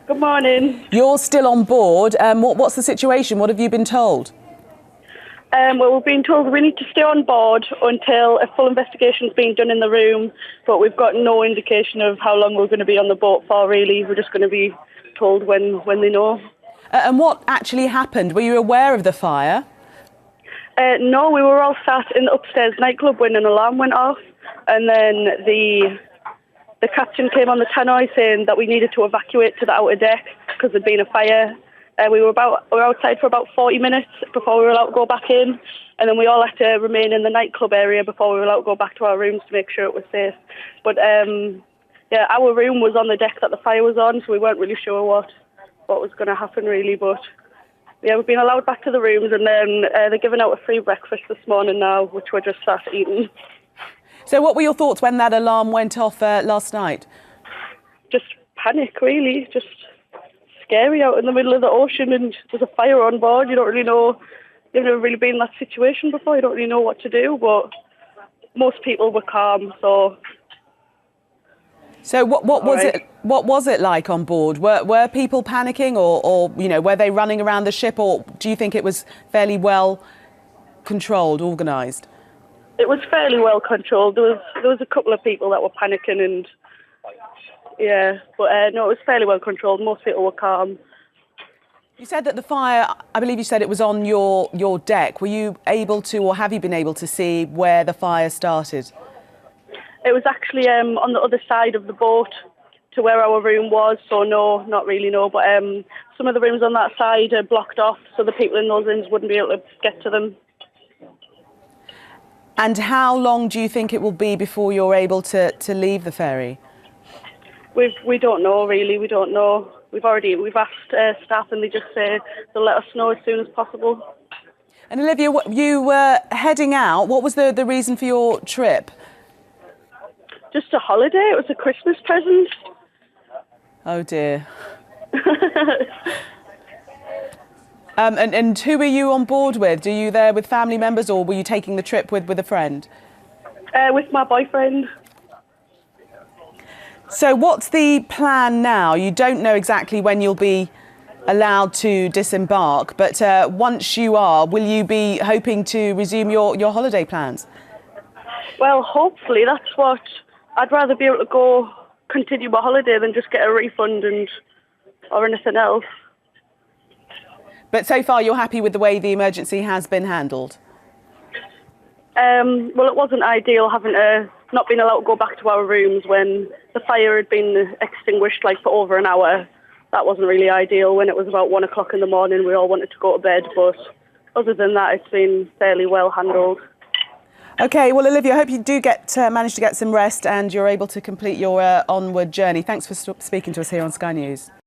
Good morning. You're still on board. What's the situation? What have you been told? Well, we've been told we need to stay on board until a full investigation's been done in the room, but we've got no indication of how long we're going to be on the boat for, really. We're just going to be told when they know. And what actually happened? Were you aware of the fire? No, we were all sat in the upstairs nightclub when an alarm went off, and then the captain came on the tannoy saying that we needed to evacuate to the outer deck because there'd been a fire. We were outside for about 40 minutes before we were allowed to go back in, and then we all had to remain in the nightclub area before we were allowed to go back to our rooms to make sure it was safe. But our room was on the deck that the fire was on, so we weren't really sure what was going to happen really. But yeah, we've been allowed back to the rooms, and then they're giving out a free breakfast this morning now, which we're just sat eating. So what were your thoughts when that alarm went off last night? Just panic, really. Just scary out in the middle of the ocean, and there's a fire on board. You don't really know. You've never really been in that situation before. You don't really know what to do, but most people were calm, so... So what was it? What was it like on board? Were people panicking, or were they running around the ship, or do you think it was fairly well controlled, organised? It was fairly well controlled. There was a couple of people that were panicking, and no, it was fairly well controlled. Most people were calm. You said that the fire, I believe you said it was on your deck. Were you able to, or have you been able to see where the fire started? It was actually on the other side of the boat to where our room was, so no, not really, no. But some of the rooms on that side are blocked off, so the people in those rooms wouldn't be able to get to them. And how long do you think it will be before you're able to leave the ferry? We don't know, really. We don't know. We've asked staff, and they just say they'll let us know as soon as possible. And Olivia, you were heading out. What was the reason for your trip? Just a holiday. It was a Christmas present. Oh dear. And who were you on board with? Are you there with family members, or were you taking the trip with a friend? With my boyfriend. So what's the plan now? You don't know exactly when you'll be allowed to disembark, but once you are, will you be hoping to resume your holiday plans? Well, hopefully. That's what... I'd rather be able to continue my holiday than just get a refund or anything else. But so far you're happy with the way the emergency has been handled? Well, it wasn't ideal having to not being allowed to go back to our rooms when the fire had been extinguished for over an hour. That wasn't really ideal. When it was about 1 o'clock in the morning, we all wanted to go to bed, but other than that, it's been fairly well handled. OK, well, Olivia, I hope you do manage to get some rest and you're able to complete your onward journey. Thanks for speaking to us here on Sky News.